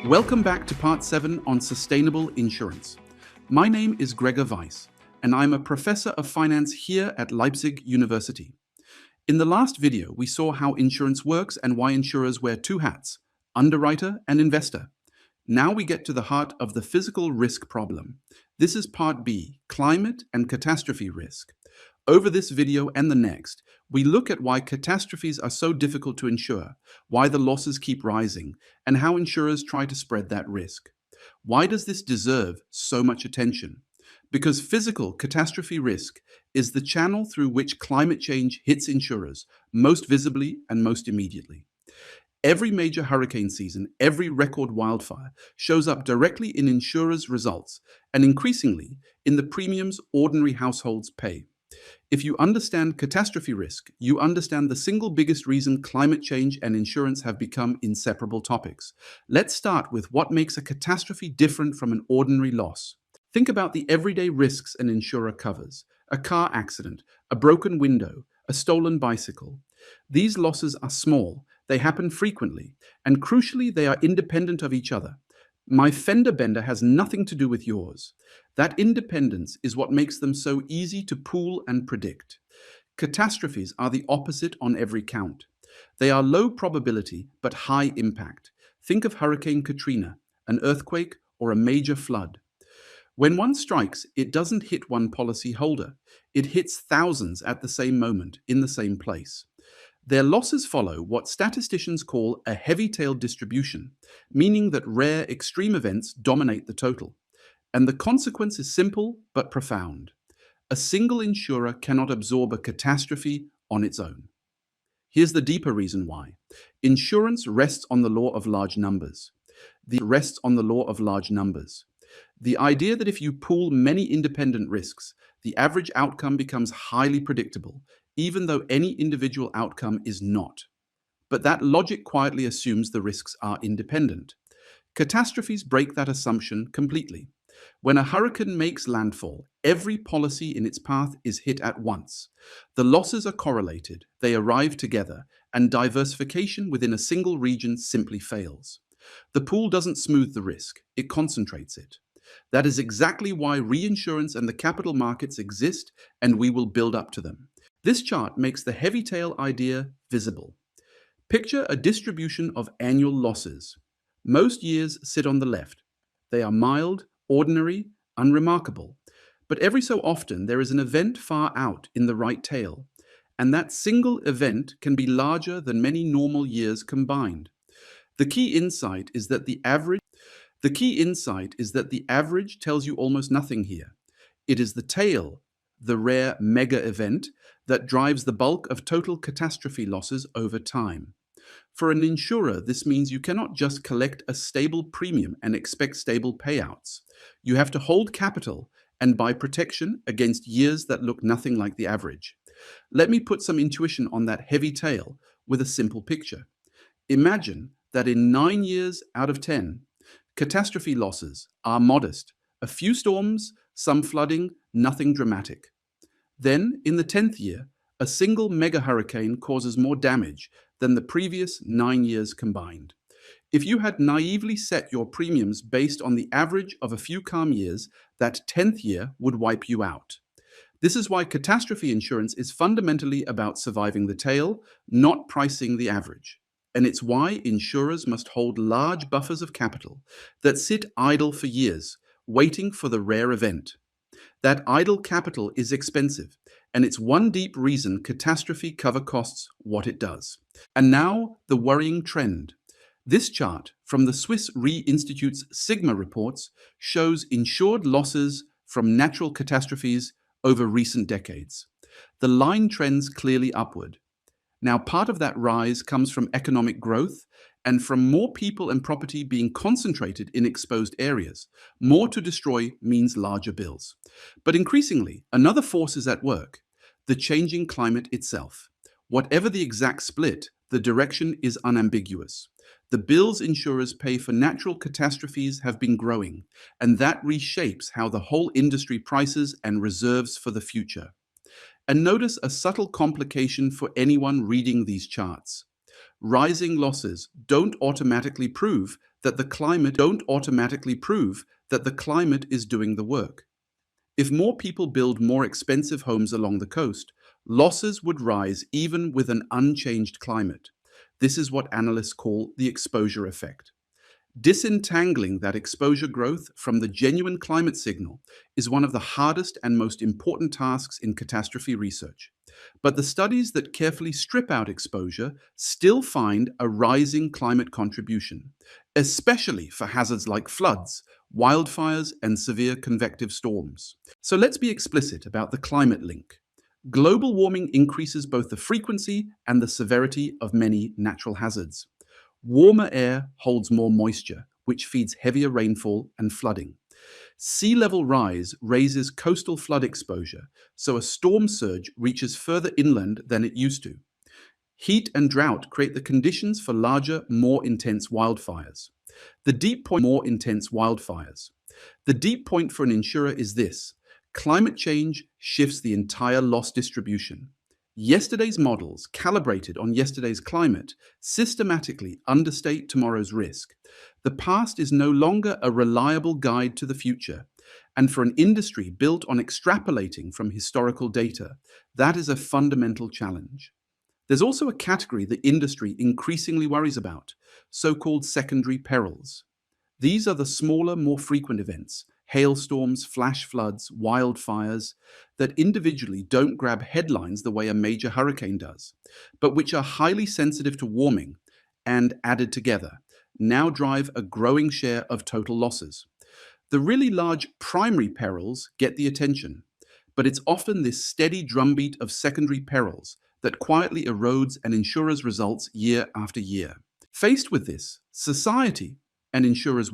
Welcome back to Part 7 on Sustainable Insurance. My name is Gregor Weiss, and I'm a professor of finance here at Leipzig University. In the last video, we saw how insurance works and why insurers wear two hats, underwriter and investor. Now we get to the heart of the physical risk problem. This is Part B, climate and catastrophe risk. Over this video and the next, we look at why catastrophes are so difficult to insure, why the losses keep rising, and how insurers try to spread that risk. Why does this deserve so much attention? Because physical catastrophe risk is the channel through which climate change hits insurers most visibly and most immediately. Every major hurricane season, every record wildfire shows up directly in insurers' results and increasingly in the premiums ordinary households pay. If you understand catastrophe risk, you understand the single biggest reason climate change and insurance have become inseparable topics. Let's start with what makes a catastrophe different from an ordinary loss. Think about the everyday risks an insurer covers: a car accident, a broken window, a stolen bicycle. These losses are small, they happen frequently, and crucially, they are independent of each other. My fender bender has nothing to do with yours. That independence is what makes them so easy to pool and predict. Catastrophes are the opposite on every count. They are low probability but high impact. Think of Hurricane Katrina, an earthquake, or a major flood. When one strikes, it doesn't hit one policyholder. It hits thousands at the same moment, in the same place. Their losses follow what statisticians call a heavy-tailed distribution, meaning that rare extreme events dominate the total. And the consequence is simple but profound. A single insurer cannot absorb a catastrophe on its own. Here's the deeper reason why. Insurance rests on the law of large numbers. The idea that if you pool many independent risks, the average outcome becomes highly predictable, even though any individual outcome is not. But that logic quietly assumes the risks are independent. Catastrophes break that assumption completely. When a hurricane makes landfall, every policy in its path is hit at once. The losses are correlated, they arrive together, and diversification within a single region simply fails. The pool doesn't smooth the risk, it concentrates it. That is exactly why reinsurance and the capital markets exist, and we will build up to them. This chart makes the heavy tail idea visible. Picture a distribution of annual losses. Most years sit on the left. They are mild, ordinary, unremarkable. But every so often there is an event far out in the right tail, and that single event can be larger than many normal years combined. The key insight is that the average tells you almost nothing here. It is the tail, the rare mega event, that drives the bulk of total catastrophe losses over time. For an insurer, this means you cannot just collect a stable premium and expect stable payouts. You have to hold capital and buy protection against years that look nothing like the average. Let me put some intuition on that heavy tail with a simple picture. Imagine that in 9 years out of 10, catastrophe losses are modest. A few storms, some flooding, nothing dramatic. Then, in the 10th year, a single mega hurricane causes more damage than the previous 9 years combined. If you had naively set your premiums based on the average of a few calm years, that 10th year would wipe you out. This is why catastrophe insurance is fundamentally about surviving the tail, not pricing the average. And it's why insurers must hold large buffers of capital that sit idle for years, waiting for the rare event. That idle capital is expensive, and it's one deep reason catastrophe cover costs what it does. And now, the worrying trend. This chart from the Swiss Re Institute's Sigma reports shows insured losses from natural catastrophes over recent decades. The line trends clearly upward. Now, part of that rise comes from economic growth and from more people and property being concentrated in exposed areas. More to destroy means larger bills. But increasingly, another force is at work: the changing climate itself. Whatever the exact split, the direction is unambiguous. The bills insurers pay for natural catastrophes have been growing, and that reshapes how the whole industry prices and reserves for the future. And notice a subtle complication for anyone reading these charts. Rising losses don't automatically prove that the climate don't automatically prove that the climate is doing the work. If more people build more expensive homes along the coast, losses would rise even with an unchanged climate. This is what analysts call the exposure effect. Disentangling that exposure growth from the genuine climate signal is one of the hardest and most important tasks in catastrophe research. But the studies that carefully strip out exposure still find a rising climate contribution, especially for hazards like floods, wildfires, and severe convective storms. So let's be explicit about the climate link. Global warming increases both the frequency and the severity of many natural hazards. Warmer air holds more moisture, which feeds heavier rainfall and flooding. Sea level rise raises coastal flood exposure, so a storm surge reaches further inland than it used to. Heat and drought create the conditions for larger, more intense wildfires. The deep point for an insurer is this: climate change shifts the entire loss distribution. Yesterday's models, calibrated on yesterday's climate, systematically understate tomorrow's risk. The past is no longer a reliable guide to the future, and for an industry built on extrapolating from historical data, that is a fundamental challenge. There's also a category the industry increasingly worries about, so-called secondary perils. These are the smaller, more frequent events, hailstorms, flash floods, wildfires, that individually don't grab headlines the way a major hurricane does, but which are highly sensitive to warming and, added together, now drive a growing share of total losses. The really large primary perils get the attention, but it's often this steady drumbeat of secondary perils that quietly erodes an insurer's results year after year. Faced with this, society and insurers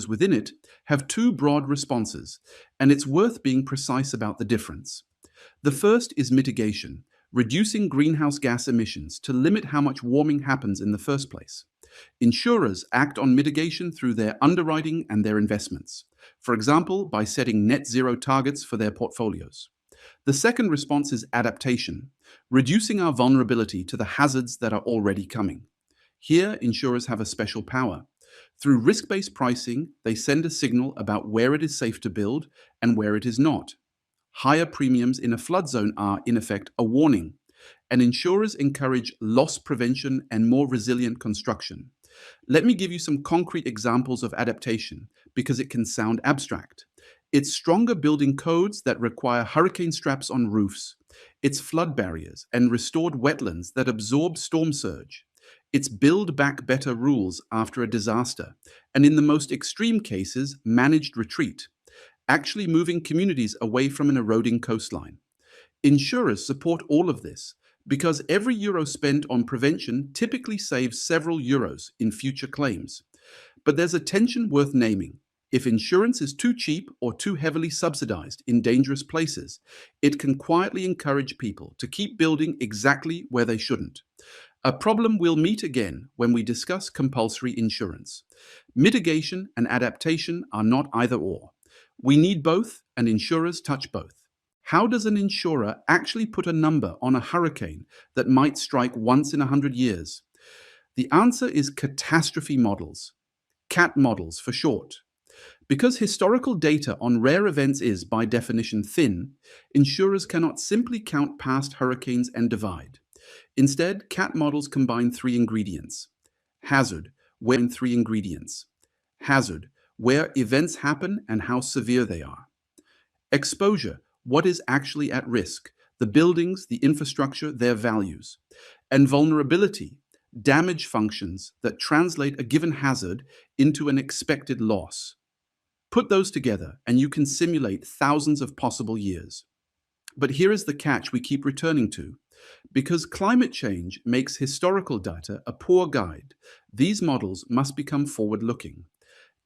within it have two broad responses, and it's worth being precise about the difference. The first is mitigation, reducing greenhouse gas emissions to limit how much warming happens in the first place. Insurers act on mitigation through their underwriting and their investments, for example, by setting net zero targets for their portfolios. The second response is adaptation, reducing our vulnerability to the hazards that are already coming. Here, insurers have a special power. Through risk-based pricing, they send a signal about where it is safe to build and where it is not. Higher premiums in a flood zone are, in effect, a warning, and insurers encourage loss prevention and more resilient construction. Let me give you some concrete examples of adaptation, because it can sound abstract. It's stronger building codes that require hurricane straps on roofs. It's flood barriers and restored wetlands that absorb storm surge. It's build back better rules after a disaster, and in the most extreme cases, managed retreat, actually moving communities away from an eroding coastline. Insurers support all of this because every euro spent on prevention typically saves several euros in future claims. But there's a tension worth naming. If insurance is too cheap or too heavily subsidized in dangerous places, it can quietly encourage people to keep building exactly where they shouldn't. A problem we'll meet again when we discuss compulsory insurance. Mitigation and adaptation are not either or. We need both, and insurers touch both. How does an insurer actually put a number on a hurricane that might strike once in 100 years? The answer is catastrophe models, CAT models for short. Because historical data on rare events is, by definition, thin, insurers cannot simply count past hurricanes and divide. Instead, CAT models combine three ingredients. Hazard, where events happen and how severe they are. Exposure, what is actually at risk, the buildings, the infrastructure, their values. And vulnerability, damage functions that translate a given hazard into an expected loss. Put those together and you can simulate thousands of possible years. But here is the catch we keep returning to. Because climate change makes historical data a poor guide, these models must become forward-looking.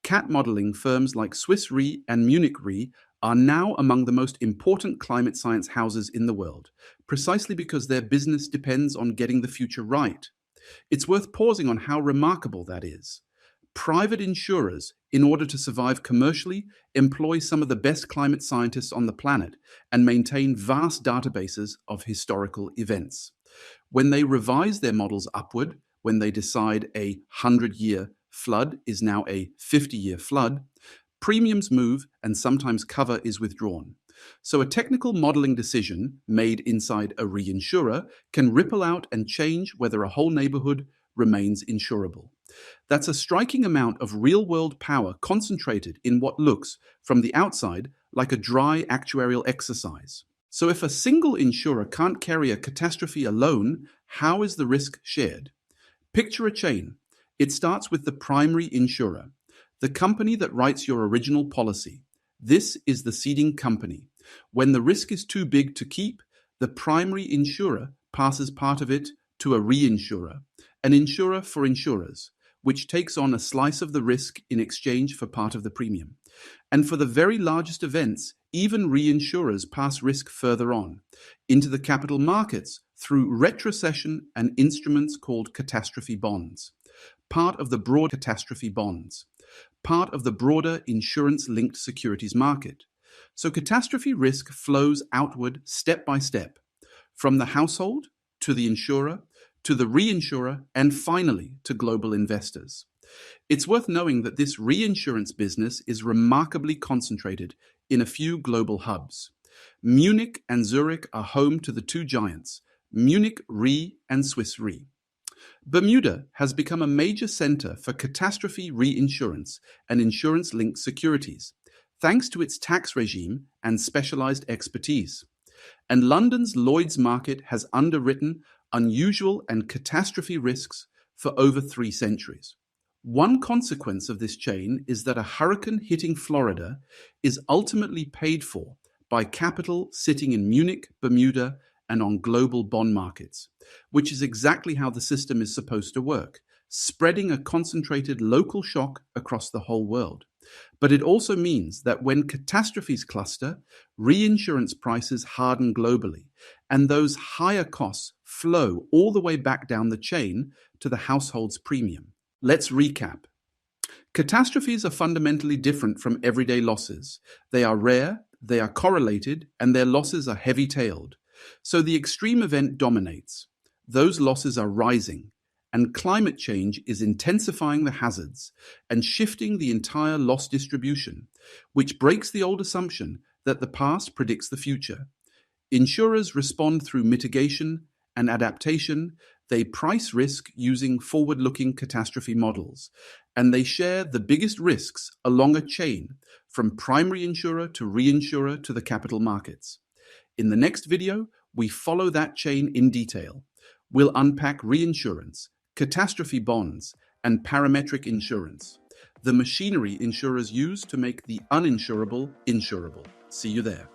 CAT modeling firms like Swiss Re and Munich Re are now among the most important climate science houses in the world, precisely because their business depends on getting the future right. It's worth pausing on how remarkable that is. Private insurers, in order to survive commercially, employ some of the best climate scientists on the planet and maintain vast databases of historical events. When they revise their models upward, when they decide a 100-year flood is now a 50-year flood, premiums move and sometimes cover is withdrawn. So a technical modeling decision made inside a reinsurer can ripple out and change whether a whole neighborhood remains insurable. That's a striking amount of real-world power concentrated in what looks, from the outside, like a dry actuarial exercise. So if a single insurer can't carry a catastrophe alone, how is the risk shared? Picture a chain. It starts with the primary insurer, the company that writes your original policy. This is the ceding company. When the risk is too big to keep, the primary insurer passes part of it to a reinsurer, an insurer for insurers, which takes on a slice of the risk in exchange for part of the premium. And for the very largest events, even reinsurers pass risk further on, into the capital markets through retrocession and instruments called catastrophe bonds, part of the broad catastrophe bonds, part of the broader insurance-linked securities market. So catastrophe risk flows outward step by step, from the household to the insurer, to the reinsurer, and finally to global investors. It's worth knowing that this reinsurance business is remarkably concentrated in a few global hubs. Munich and Zurich are home to the two giants, Munich Re and Swiss Re. Bermuda has become a major center for catastrophe reinsurance and insurance-linked securities, thanks to its tax regime and specialized expertise. And London's Lloyd's market has underwritten unusual and catastrophe risks for over 3 centuries. One consequence of this chain is that a hurricane hitting Florida is ultimately paid for by capital sitting in Munich, Bermuda, and on global bond markets, which is exactly how the system is supposed to work, spreading a concentrated local shock across the whole world. But it also means that when catastrophes cluster, reinsurance prices harden globally, and those higher costs flow all the way back down the chain to the household's premium. Let's recap. Catastrophes are fundamentally different from everyday losses. They are rare, they are correlated, and their losses are heavy-tailed. So the extreme event dominates. Those losses are rising, and climate change is intensifying the hazards and shifting the entire loss distribution, which breaks the old assumption that the past predicts the future. Insurers respond through mitigation and adaptation. They price risk using forward-looking catastrophe models, and they share the biggest risks along a chain from primary insurer to reinsurer to the capital markets. In the next video, we follow that chain in detail. We'll unpack reinsurance, catastrophe bonds, and parametric insurance, the machinery insurers use to make the uninsurable insurable. See you there.